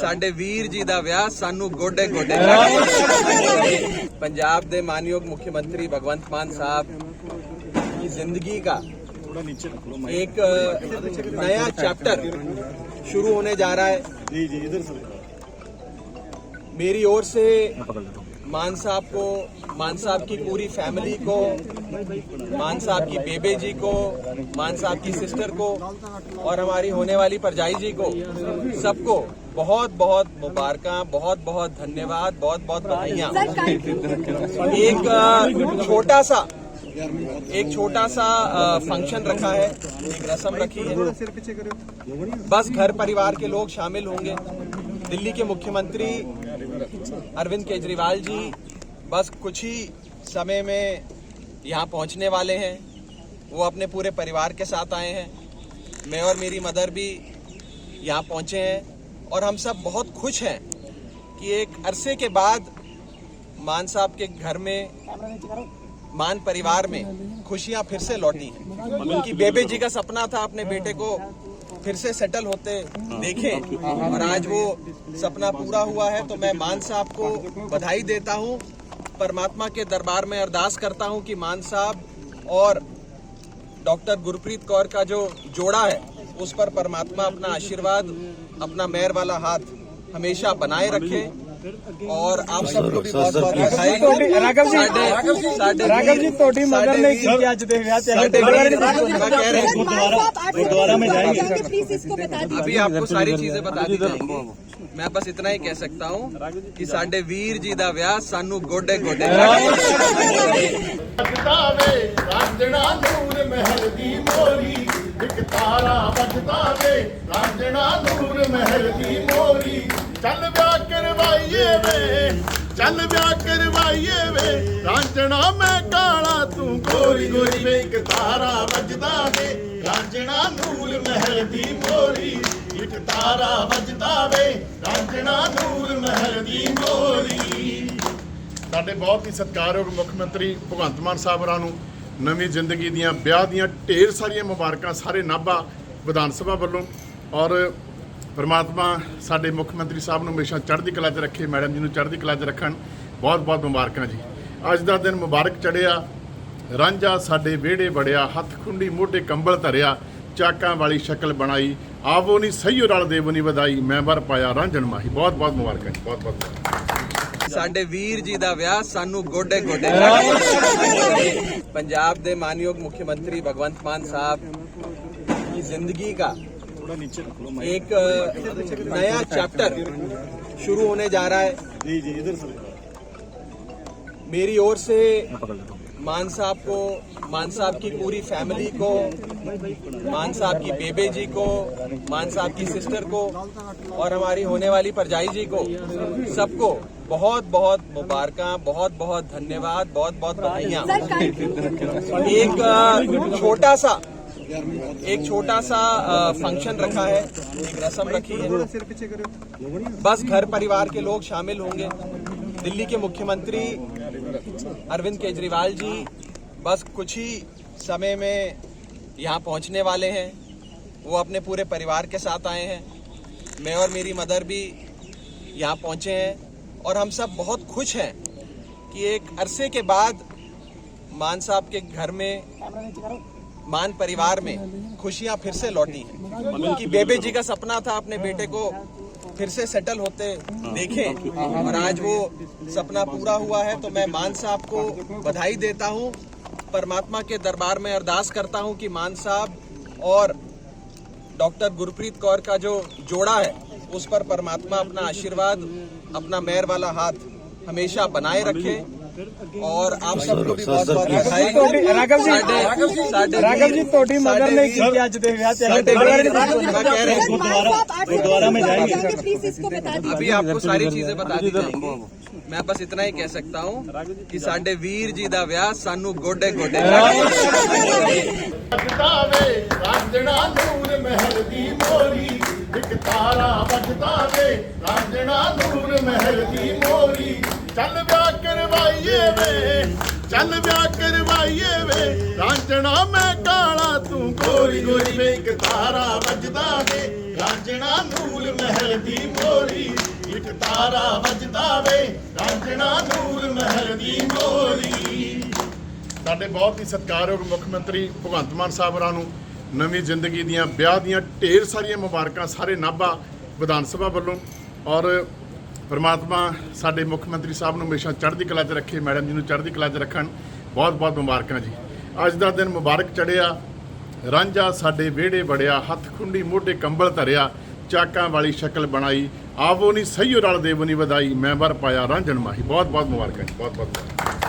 ਸਾਡੇ ਵੀਰ ਜੀ ਦਾ ਵਿਆਹ ਸਾਨੂੰ ਗੋਡੇ ਗੋਡੇ पंजाब के मानयोग मुख्यमंत्री भगवंत मान साहब की जिंदगी का एक नया चैप्टर शुरू होने जा रहा है। मेरी ओर से मान साहब को, मान साहब की पूरी फैमिली को, मान साहब की बेबे जी को, मान साहब की सिस्टर को और हमारी होने वाली परजाई जी को, सबको बहुत बहुत मुबारकां, बहुत बहुत धन्यवाद, बहुत बहुत बधाइयां। एक छोटा सा फंक्शन रखा है, एक रस्म रखी है, बस घर परिवार के लोग शामिल होंगे। दिल्ली के मुख्यमंत्री अरविंद केजरीवाल जी बस कुछ ही समय में यहाँ पहुँचने वाले हैं। वो अपने पूरे परिवार के साथ आए हैं। मैं और मेरी मदर भी यहाँ पहुँचे हैं और हम सब बहुत खुश हैं कि एक अरसे के बाद मान साहब के घर में, मान परिवार में खुशियाँ फिर से लौटी हैं। उनकी बेबे जी का सपना था अपने बेटे को फिर से सेटल होते देखें और आज वो सपना पूरा हुआ है। तो मैं मान साहब को बधाई देता हूँ, परमात्मा के दरबार में अरदास करता हूँ कि मान साहब और डॉक्टर गुरप्रीत कौर का जो जोड़ा है उस पर परमात्मा अपना आशीर्वाद, अपना मेहर वाला हाथ हमेशा बनाए रखे। और आप सबको भी बहुत बहुत बधाई। राघव जी ਤੁਹਾਡੀ ਮਦਰ ਨੇ ਕੀ ਅੱਜ ਦੇ ਵਿਆਹ ਤੇ गुरुद्वारा में जाएंगे। अभी आपको सारी चीजें बता दी जाएंगी। मैं बस इतना ही कह सकता हूँ कि साडे वीर जी दा विआह सानू गोडे गोडे तारा बजदा वे रांझणा नूर महल दी मोरी। चल ब्याह करवाइए वे, चल ब्याह करवाइए वे रांझणा मैं काला तू गोरी गोरी वे। एक तारा बजदा वे रांझणा नूर महल दी मोरी। एक तारा बजदा वे रांझणा नूर महल दी मोरी। ਸਾਡੇ ਬਹੁਤ ਹੀ ਸਤਿਕਾਰਯੋਗ ਮੁੱਖ ਮੰਤਰੀ ਭਗਵੰਤ ਮਾਨ ਸਾਹਿਬ ਹੋਰਾਂ ਨੂੰ ਨਵੀਂ ਜ਼ਿੰਦਗੀ ਦੀਆਂ ਵਿਆਹ ਦੀਆਂ ਢੇਰ ਸਾਰੀਆਂ ਮੁਬਾਰਕਾਂ ਸਾਰੇ ਨਾਭਾ ਵਿਧਾਨ ਸਭਾ ਵੱਲੋਂ। ਔਰ ਪਰਮਾਤਮਾ ਸਾਡੇ ਮੁੱਖ ਮੰਤਰੀ ਸਾਹਿਬ ਨੂੰ ਹਮੇਸ਼ਾ ਚੜ੍ਹਦੀ ਕਲਾ 'ਚ ਰੱਖੇ, ਮੈਡਮ ਜੀ ਨੂੰ ਚੜ੍ਹਦੀ ਕਲਾ 'ਚ ਰੱਖਣ। ਬਹੁਤ ਬਹੁਤ ਮੁਬਾਰਕਾਂ ਜੀ। ਅੱਜ ਦਾ ਦਿਨ ਮੁਬਾਰਕ ਚੜ੍ਹਿਆ, ਰਾਂਝਾ ਸਾਡੇ ਵਿਹੜੇ ਵੜਿਆ, ਹੱਥ ਖੁੰਡੀ ਮੋਢੇ ਕੰਬਲ ਧਰਿਆ, ਚਾਕਾਂ ਵਾਲੀ ਸ਼ਕਲ ਬਣਾਈ, ਆਵੋ ਨਹੀਂ ਸਹੀਓ ਰਲ ਦੇਵੋ ਨਹੀਂ ਵਧਾਈ, ਮੈਂ ਵਰ ਪਾਇਆ ਰਾਂਝਣ ਮਾਹੀ। ਬਹੁਤ ਬਹੁਤ ਮੁਬਾਰਕਾਂ ਜੀ, ਬਹੁਤ ਬਹੁਤ। ਸਾਡੇ ਵੀਰ ਜੀ ਦਾ ਵਿਆਹ ਸਾਨੂੰ ਗੋਡੇ ਗੋਡੇ पंजाब के मानयोग मुख्यमंत्री भगवंत मान साहब की जिंदगी का एक नया चैप्टर शुरू होने जा रहा है। मेरी ओर से मान साहब को, मान साहब की पूरी फैमिली को, मान साहब की बेबे जी को, मान साहब की सिस्टर को और हमारी होने वाली परजाई जी को, सबको बहुत बहुत मुबारकां, बहुत बहुत धन्यवाद, बहुत बहुत बधाइयां। एक छोटा सा फंक्शन रखा है, एक रस्म रखी है, बस घर परिवार के लोग शामिल होंगे। दिल्ली के मुख्यमंत्री अरविंद केजरीवाल जी बस कुछ ही समय में यहाँ पहुँचने वाले हैं। वो अपने पूरे परिवार के साथ आए हैं। मैं और मेरी मदर भी यहाँ पहुँचे हैं और हम सब बहुत खुश हैं कि एक अरसे के बाद मान साहब के घर में, मान परिवार में खुशियाँ फिर से लौटी हैं। उनकी बेबे जी का सपना था अपने बेटे को फिर से सेटल होते देखें और आज वो सपना पूरा हुआ है। तो मैं मान साहब को बधाई देता हूँ, परमात्मा के दरबार में अरदास करता हूँ कि मान साहब और डॉक्टर गुरप्रीत कौर का जो जोड़ा है उस पर परमात्मा अपना आशीर्वाद, अपना मेहर वाला हाथ हमेशा बनाए रखे। और आप सबको भी बहुत बहुत बधाई। राघव जी ਤੁਹਾਡੀ ਮਦਰ ਨੇ ਕੀ ਅੱਜ ਦੇ ਵਿਆਹ ਤੇ गुरुद्वारा में जाएंगे। अभी आपको सारी चीजें बता दी जाएंगी। मैं बस इतना ही कह सकता हूँ कि साडे वीर जी दा विआह सानू गोडे गोडे रांझणा नूर महल दी मोरी। एक तारा बजदा वे रांझणा नूर महल दी मोरी। चल ब्याह करवाइए वे, ਚੱਲ ਵਿਆਹ ਕਰਵਾਈਏ ਵੇ ਰਾਂਝਣਾ ਮੈਂ ਕਾਲਾ ਤੂੰ ਗੋਰੀ ਗੋਰੀ ਵੇ ਇੱਕ ਤਾਰਾ ਵੱਜਦਾ ਵੇ ਰਾਂਝਣਾ ਨੂਰ ਮਹਿਲ ਦੀ ਮੋਰੀ ਇੱਕ ਤਾਰਾ ਵੱਜਦਾ ਵੇ ਰਾਂਝਣਾ ਨੂਰ ਮਹਿਲ ਦੀ ਮੋਰੀ। ਸਾਡੇ ਬਹੁਤ ਹੀ ਸਤਿਕਾਰਯੋਗ ਮੁੱਖ ਮੰਤਰੀ ਭਗਵੰਤ ਮਾਨ ਸਾਹਿਬ ਹੋਰਾਂ ਨੂੰ ਨਵੀਂ ਜ਼ਿੰਦਗੀ ਦੀਆਂ ਵਿਆਹ ਦੀਆਂ ਢੇਰ ਸਾਰੀਆਂ ਮੁਬਾਰਕਾਂ ਸਾਰੇ ਨਾਭਾ ਵਿਧਾਨ ਸਭਾ ਵੱਲੋਂ। ਔਰ ਪਰਮਾਤਮਾ ਸਾਡੇ ਮੁੱਖ ਮੰਤਰੀ ਸਾਹਿਬ ਨੂੰ ਹਮੇਸ਼ਾ ਚੜ੍ਹਦੀ ਕਲਾ 'ਚ ਰੱਖੇ, ਮੈਡਮ ਜੀ ਨੂੰ ਚੜ੍ਹਦੀ ਕਲਾ 'ਚ ਰੱਖਣ। ਬਹੁਤ ਬਹੁਤ ਮੁਬਾਰਕਾਂ ਜੀ। ਅੱਜ ਦਾ ਦਿਨ ਮੁਬਾਰਕ ਚੜ੍ਹਿਆ, ਰਾਂਝਾ ਸਾਡੇ ਵਿਹੜੇ ਵੜਿਆ, ਹੱਥ ਖੁੰਡੀ ਮੋਢੇ ਕੰਬਲ ਧਰਿਆ, ਚਾਕਾਂ ਵਾਲੀ ਸ਼ਕਲ ਬਣਾਈ, ਆਵੋ ਨਹੀਂ ਸਹੀਓ ਰਲ ਦੇਵੋ ਨਹੀਂ ਵਧਾਈ, ਮੈਂ ਵਰ ਪਾਇਆ ਰਾਂਝਣ ਮਾਹੀ। ਬਹੁਤ ਬਹੁਤ ਮੁਬਾਰਕਾਂ ਜੀ, ਬਹੁਤ ਬਹੁਤ ਮੁਬਾਰਕਾਂ।